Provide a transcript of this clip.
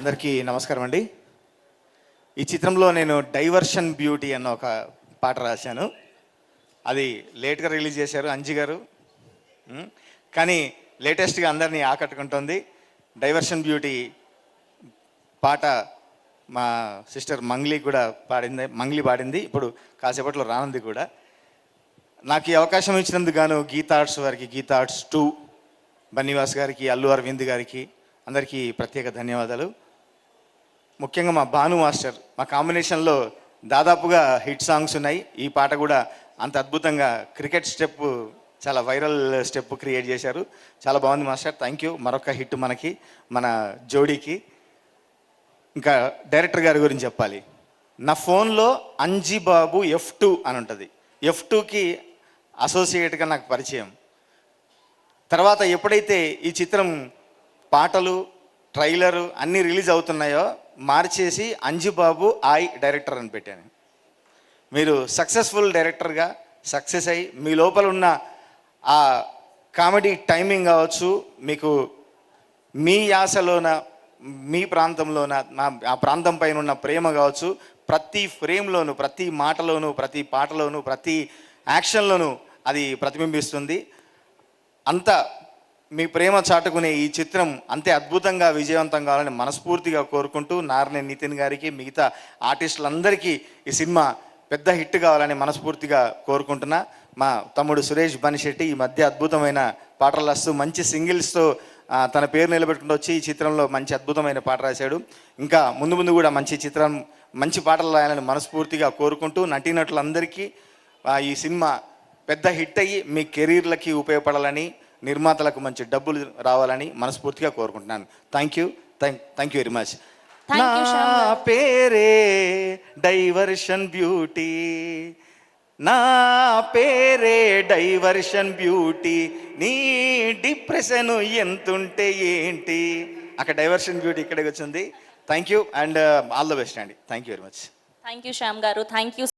అందరికీ నమస్కారం అండి. ఈ చిత్రంలో నేను డైవర్షన్ బ్యూటీ అన్న ఒక పాట రాశాను. అది లేట్గా రిలీజ్ చేశారు అంజి గారు, కానీ లేటెస్ట్గా అందరినీ ఆకట్టుకుంటుంది. డైవర్షన్ బ్యూటీ పాట మా సిస్టర్ మంగ్లీ పాడింది. ఇప్పుడు కాసేపట్లో రానుంది కూడా. నాకు ఈ అవకాశం ఇచ్చినందుకు గాను గీతా ఆర్ట్స్ వారికి, గీతా ఆర్ట్స్ 2 బన్నీవాస్ గారికి, అల్లు అరవింద్ గారికి అందరికీ ప్రత్యేక ధన్యవాదాలు. ముఖ్యంగా మా భాను మాస్టర్, మా కాంబినేషన్లో దాదాపుగా హిట్ సాంగ్స్ ఉన్నాయి. ఈ పాట కూడా అంత అద్భుతంగా క్రికెట్ స్టెప్, చాలా వైరల్ స్టెప్ క్రియేట్ చేశారు. చాలా బాగుంది మాస్టర్, థ్యాంక్ యూ. మరొక హిట్ మనకి, మన జోడీకి. ఇంకా డైరెక్టర్ గారి గురించి చెప్పాలి. నా ఫోన్లో అంజి బాబు F2 అని ఉంటుంది. F2కి అసోసియేట్గా నాకు పరిచయం. తర్వాత ఎప్పుడైతే ఈ చిత్రం పాటలు, ట్రైలరు అన్నీ రిలీజ్ అవుతున్నాయో మార్చేసి అంజిబాబు డైరెక్టర్ అని పెట్టాను. మీరు సక్సెస్ఫుల్ డైరెక్టర్గా సక్సెస్ అయ్యి మీ లోపల ఉన్న ఆ కామెడీ టైమింగ్ కావచ్చు, మీకు మీ యాసలోన, మీ ప్రాంతంలోన, ఆ ప్రాంతం పైన ఉన్న ప్రేమ కావచ్చు, ప్రతి ఫ్రేమ్లోను, ప్రతి మాటలోను, ప్రతి పాటలోను, ప్రతి యాక్షన్లోనూ అది ప్రతిబింబిస్తుంది. అంత మీ ప్రేమ చాటుకునే ఈ చిత్రం అంతే అద్భుతంగా విజయవంతం కావాలని మనస్ఫూర్తిగా కోరుకుంటూ, నార్నే నితిన్ గారికి, మిగతా ఆర్టిస్టులందరికీ ఈ సినిమా పెద్ద హిట్ కావాలని మనస్ఫూర్తిగా కోరుకుంటున్నా. మా తమ్ముడు సురేష్ బనిశెట్టి ఈ మధ్య అద్భుతమైన పాటలు రాస్తూ మంచి సింగిల్స్తో తన పేరు నిలబెట్టుకుంటూ వచ్చి ఈ చిత్రంలో మంచి అద్భుతమైన పాట రాశాడు. ఇంకా ముందు ముందు కూడా మంచి పాటలు రాయాలని మనస్ఫూర్తిగా కోరుకుంటూ, నటీనటులందరికీ ఈ సినిమా పెద్ద హిట్ అయ్యి మీ కెరీర్లకి ఉపయోగపడాలని, నిర్మాతలకు మంచి డబ్బులు రావాలని మనస్ఫూర్తిగా కోరుకుంటున్నాను. Thank you very much. నా పేరే డైవర్షన్ బ్యూటీ, నా పేరే డైవర్షన్ బ్యూటీ, నీ డిప్రెషన్ ఎంతుంటే ఏంటి. అక్కడ డైవర్షన్ బ్యూటీ ఇక్కడికి వచ్చింది. Thank you and all the best అండి. Thank you very much. Thank you Shyam గారు. Thank you.